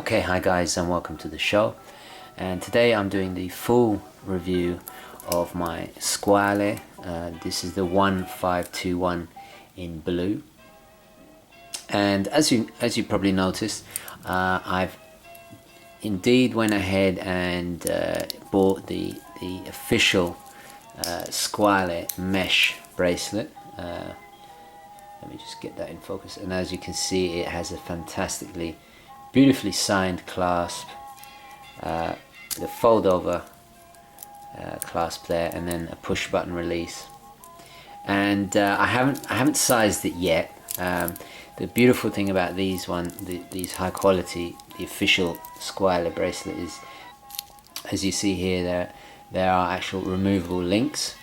Okay, hi guys and welcome to the show, and today I'm doing the full review of my Squale. This is the 1521 in blue, and as you probably noticed, I've indeed went ahead and bought the official Squale mesh bracelet. Let me just get that in focus, and as you can see, it has a fantastically beautifully signed clasp, the fold over clasp there, and then a push button release. And I haven't sized it yet. The beautiful thing about these high quality, the official Squale bracelet, is, as you see here, there are actual removable links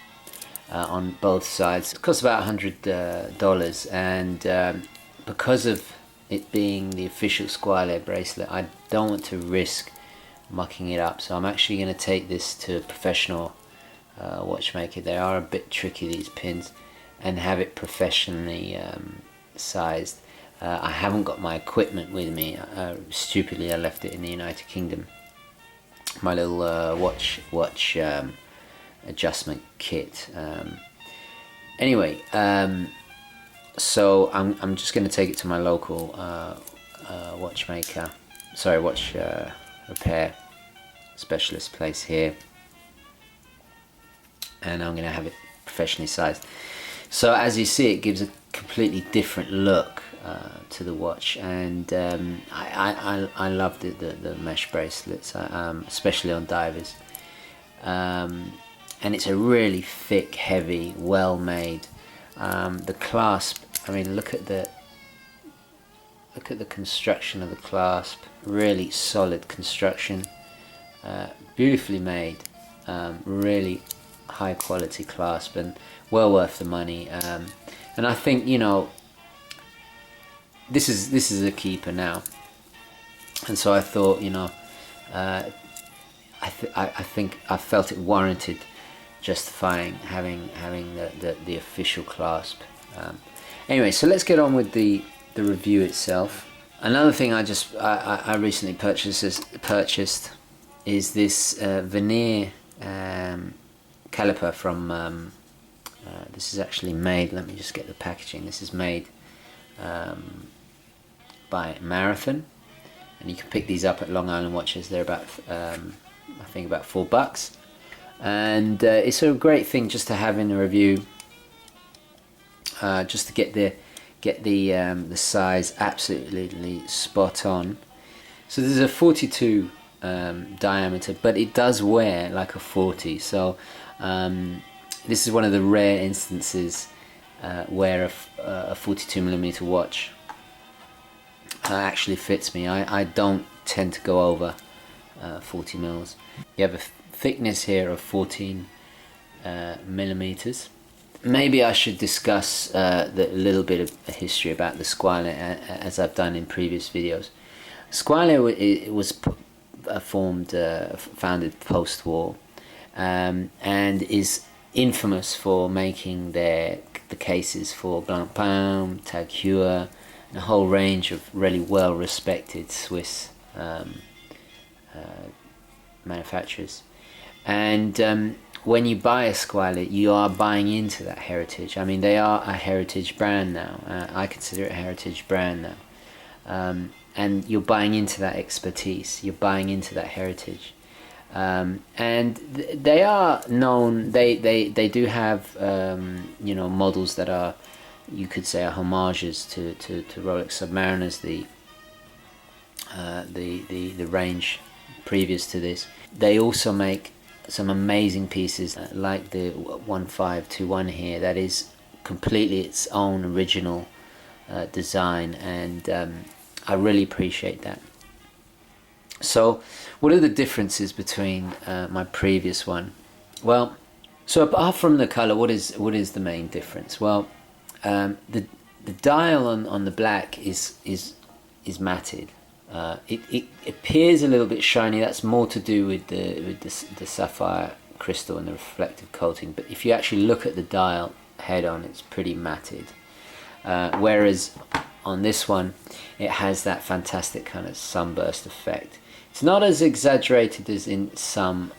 on both sides. It costs about $100, and because of it being the official Squale bracelet, I don't want to risk mucking it up, so I'm actually going to take this to a professional watchmaker. They are a bit tricky, these pins, and have it professionally sized. I haven't got my equipment with me. Stupidly, I left it in the United Kingdom. My little watch adjustment kit. Anyway, so I'm just going to take it to my local watchmaker, watch repair specialist place here, and I'm going to have it professionally sized. So as you see, it gives a completely different look to the watch, and I love the mesh bracelets, especially on divers, and it's a really thick, heavy, well made. The clasp, I mean, look at the construction of the clasp. Really solid construction, beautifully made, really high quality clasp, and well worth the money. And I think, you know, this is a keeper now, and so I thought, you know, I think I felt it warranted justifying having the official clasp. Anyway, so let's get on with the review itself. Another thing I recently purchased is this veneer caliper from this is actually made, let me just get the packaging, this is made by Marathon, and you can pick these up at Long Island Watches. They're about I think about $4, and it's a great thing just to have in a review, just to get the size absolutely spot on. So this is a 42 diameter, but it does wear like a 40. So this is one of the rare instances where a 42mm watch actually fits me. I don't tend to go over 40 mils. You have a thickness here of 14 millimeters. Maybe I should discuss a little bit of a history about the Squale, as I've done in previous videos. Squale it was founded post-war, and is infamous for making the cases for Blancpain, Tag Heuer, and a whole range of really well-respected Swiss manufacturers. And when you buy a Squale, you are buying into that heritage. I mean, they are a heritage brand now. I consider it a heritage brand now. And you're buying into that expertise. You're buying into that heritage. And they are known. They do have you know, models that are, you could say, are homages to Rolex Submariners, the range previous to this. They also make some amazing pieces, like the 1521 here, that is completely its own original design, and I really appreciate that. So what are the differences between my previous one? Well, so apart from the color, what is the main difference? Well, the dial on the black is matted. It appears a little bit shiny. That's more to do with the sapphire crystal and the reflective coating, but if you actually look at the dial head on, it's pretty matted, whereas on this one, it has that fantastic kind of sunburst effect. It's not as exaggerated as in some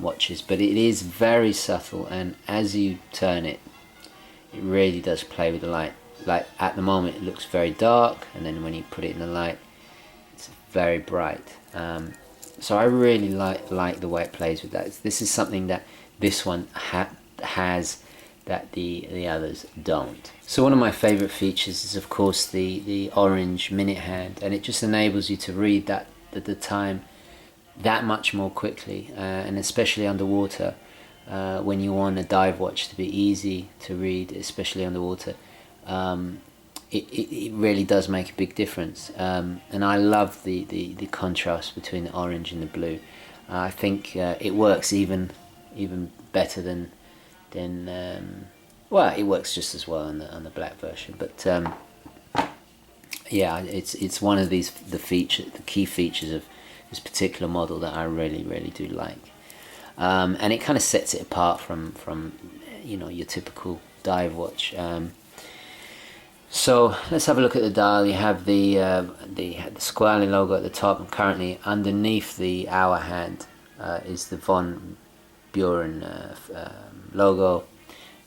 watches, but it is very subtle, and as you turn it, it really does play with the light. Like at the moment it looks very dark, and then when you put it in the light, it's very bright. So I really like the way it plays with that. This is something that this one has that the others don't. So one of my favorite features is of course the orange minute hand, and it just enables you to read that at the time that much more quickly, and especially underwater, when you want a dive watch to be easy to read, especially underwater. It really does make a big difference, and I love the contrast between the orange and the blue. I think it works even better than well, it works just as well on the black version, but yeah, it's one of the key features of this particular model that I really do like, and it kind of sets it apart from you know, your typical dive watch. So let's have a look at the dial. You have the Squale logo at the top, and currently underneath the hour hand is the Von Buren logo,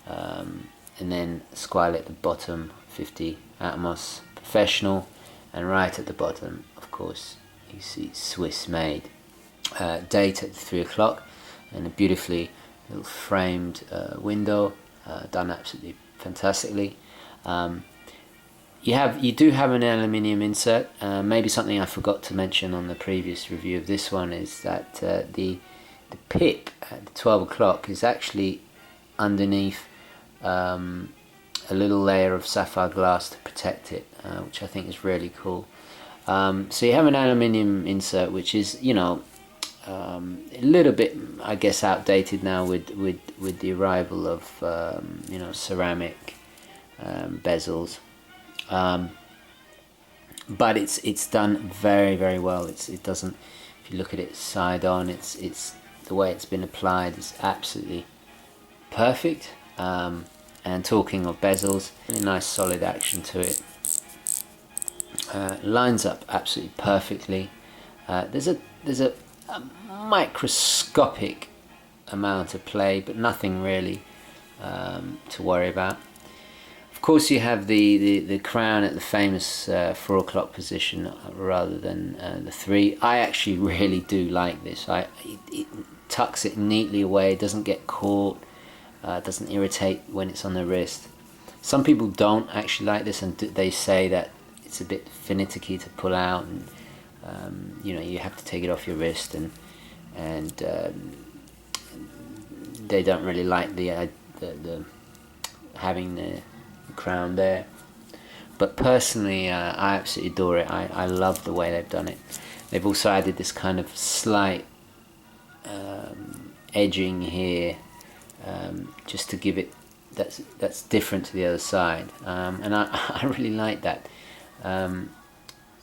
and then Squale at the bottom, 50 Atmos Professional, and right at the bottom, of course, you see Swiss made. Date at 3 o'clock, and a beautifully little framed window, done absolutely fantastically. You do have an aluminium insert. Maybe something I forgot to mention on the previous review of this one is that the pip at the 12 o'clock is actually underneath a little layer of sapphire glass to protect it, which I think is really cool. So you have an aluminium insert, which is, you know, a little bit, I guess, outdated now with the arrival of you know, ceramic bezels. But it's done very well. It doesn't, if you look at it side on, it's the way it's been applied is absolutely perfect. And talking of bezels, really nice solid action to it. Lines up absolutely perfectly. There's a microscopic amount of play, but nothing really to worry about. Of course, you have the crown at the famous 4 o'clock position rather than the 3. I actually really do like this. It tucks it neatly away, doesn't get caught, doesn't irritate when it's on the wrist. Some people don't actually like this, and they say that it's a bit finicky to pull out, and you know, you have to take it off your wrist, and they don't really like the having the crown there. But personally, I absolutely adore it. I love the way they've done it. They've also added this kind of slight edging here, just to give it that's different to the other side, and I really like that.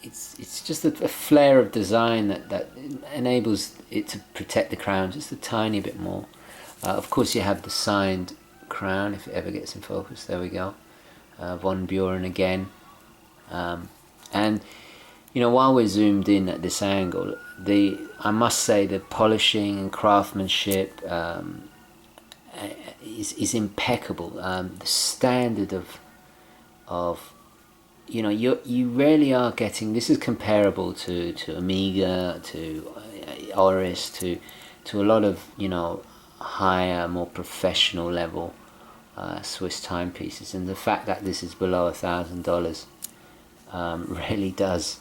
It's just a flair of design that enables it to protect the crown just a tiny bit more. Of course, you have the signed crown if it ever gets in focus. There we go. Von Buren again, and you know, while we're zoomed in at this angle, I must say the polishing and craftsmanship is impeccable. The standard of you know, you really are getting, this is comparable to Omega, to Oris, to a lot of, you know, higher, more professional level Swiss timepieces, and the fact that this is below $1,000 really does,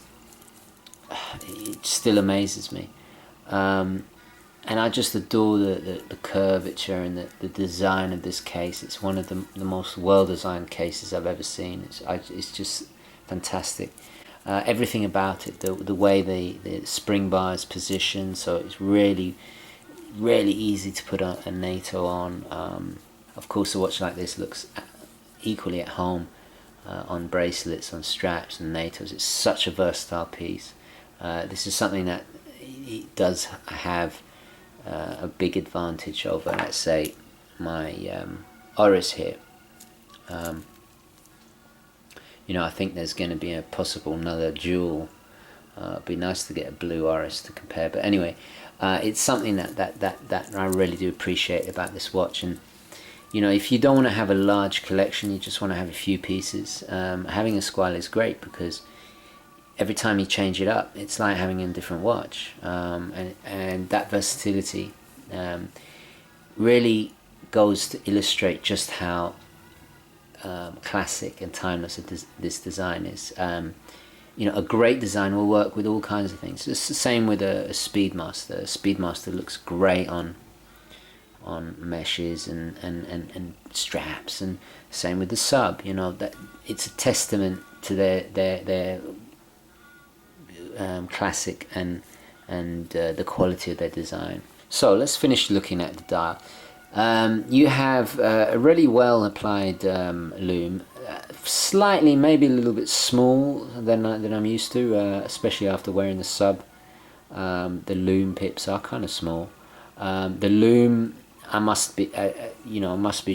it still amazes me, and I just adore the curvature and the design of this case. It's one of the most well designed cases I've ever seen. It's just fantastic. Everything about it, the way the spring bar is positioned, so it's really easy to put a NATO on. Of course, a watch like this looks equally at home on bracelets, on straps and NATOs. It's such a versatile piece. This is something that it does have a big advantage over, let's say, my Oris here. you know, I think there's going to be a possible another jewel. It'd be nice to get a blue Oris to compare, but anyway, it's something that I really do appreciate about this watch. And you know, if you don't want to have a large collection, you just want to have a few pieces, having a Squale is great, because every time you change it up, it's like having a different watch, and that versatility really goes to illustrate just how classic and timeless this design is. You know, a great design will work with all kinds of things. It's the same with a Speedmaster. A Speedmaster looks great on meshes and straps, and same with the sub. You know, that it's a testament to their classic and the quality of their design. So let's finish looking at the dial. You have a really well applied lume, slightly, maybe a little bit small than I'm used to, especially after wearing the sub. The lume pips are kind of small. The lume, I must be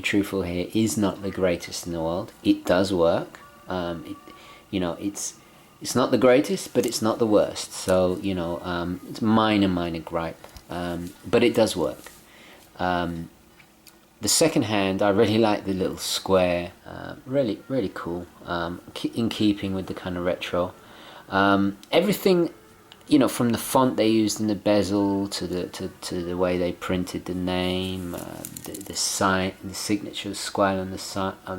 truthful here, is not the greatest in the world. It does work. You know, it's not the greatest, but it's not the worst. So you know, it's minor gripe, but it does work. The second hand, I really like the little square, really cool, in keeping with the kind of retro. Everything, you know, from the font they used in the bezel to the way they printed the name, the sign, the signature of Squale on the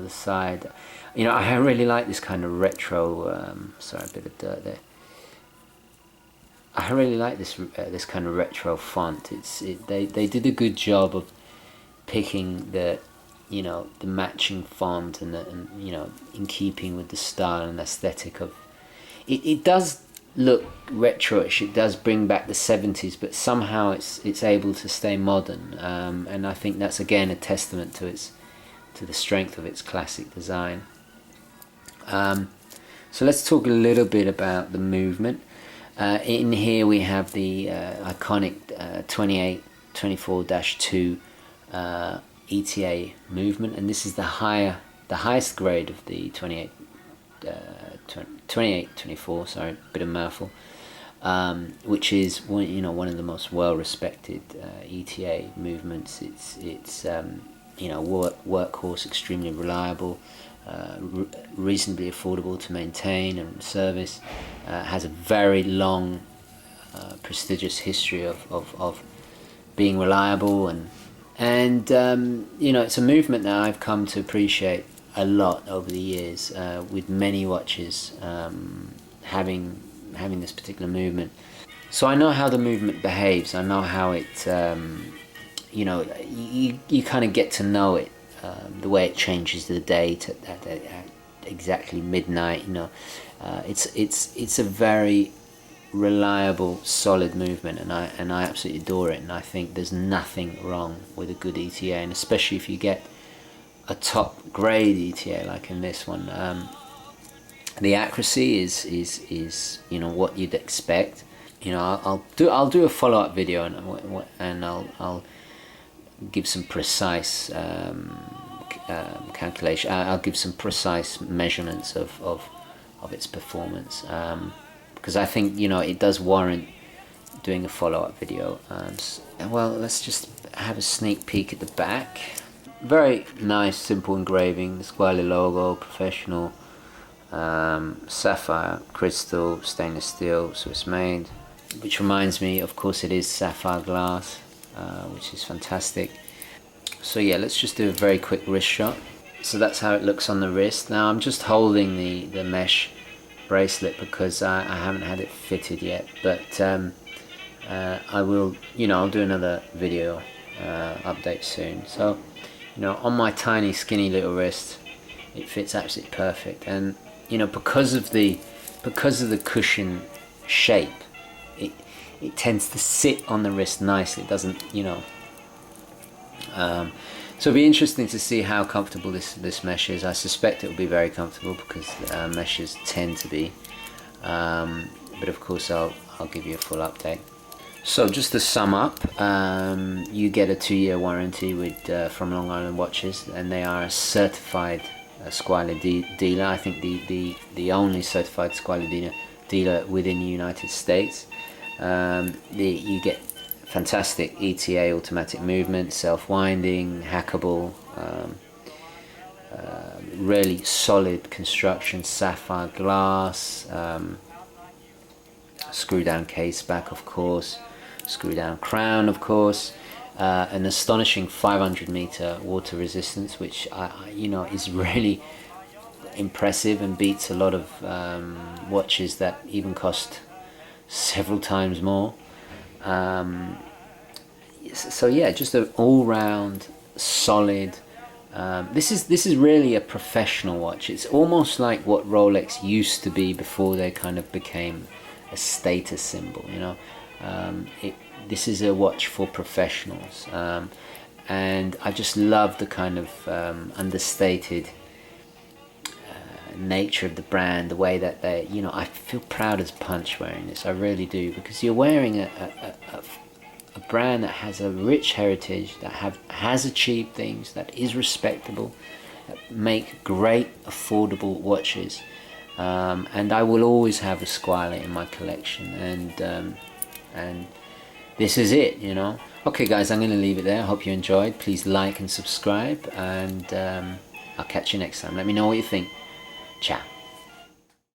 side. You know, I really like this kind of retro. Sorry, a bit of dirt there. I really like this kind of retro font. They did a good job of picking the matching font and you know, in keeping with the style and aesthetic of it. It does look retro-ish. It does bring back the 70s, but somehow it's able to stay modern, and I think that's again a testament to the strength of its classic design. So let's talk a little bit about the movement. In here we have the iconic 2824-2 ETA movement, and this is the highest grade of the 2824. Sorry, bit of mouthful. Which is one of the most well respected ETA movements. It's you know, workhorse, extremely reliable, reasonably affordable to maintain and service. Has a very long, prestigious history of being reliable, and you know, it's a movement that I've come to appreciate a lot over the years, with many watches having this particular movement. So I know how the movement behaves. I know how it you know, you kind of get to know it, the way it changes the date at exactly midnight. You know, it's a very reliable, solid movement, and I absolutely adore it. And I think there's nothing wrong with a good ETA, and especially if you get a top grade ETA like in this one. The accuracy is you know, what you'd expect. You know, I'll do a follow-up video, and I'll give some precise calculation. I'll give some precise measurements of its performance, because I think, you know, it does warrant doing a follow-up video. Well, let's just have a sneak peek at the back. Very nice, simple engraving. The Squale logo, professional, sapphire, crystal, stainless steel, Swiss made. Which reminds me, of course, it is sapphire glass, which is fantastic. So yeah, let's just do a very quick wrist shot. So that's how it looks on the wrist. Now I'm just holding the mesh bracelet because I haven't had it fitted yet, but I will, you know, I'll do another video update soon. So, you know, on my tiny skinny little wrist, it fits absolutely perfect, and you know, because of the cushion shape, it tends to sit on the wrist nicely. It doesn't, you know. So it'll be interesting to see how comfortable this mesh is. I suspect it will be very comfortable because meshes tend to be. But of course, I'll give you a full update. So just to sum up, you get a 2-year warranty with from Long Island Watches, and they are a certified Squale dealer. I think the only certified Squale dealer within the United States. You get fantastic ETA, automatic movement, self-winding, hackable, really solid construction, sapphire glass, screw down case back, of course, screw down crown, of course, an astonishing 500-meter water resistance, which is really impressive and beats a lot of watches that even cost several times more. So yeah, just an all-round solid. This is really a professional watch. It's almost like what Rolex used to be before they kind of became a status symbol. This is a watch for professionals, and I just love the kind of understated nature of the brand, the way that they, I feel proud as punch wearing this. I really do, because you're wearing a brand that has a rich heritage, that has achieved things, that is respectable, that make great affordable watches, and I will always have a Squale in my collection, and this is it, Okay guys, I'm going to leave it there. I hope you enjoyed. Please like and subscribe, and I'll catch you next time. Let me know what you think. Ciao.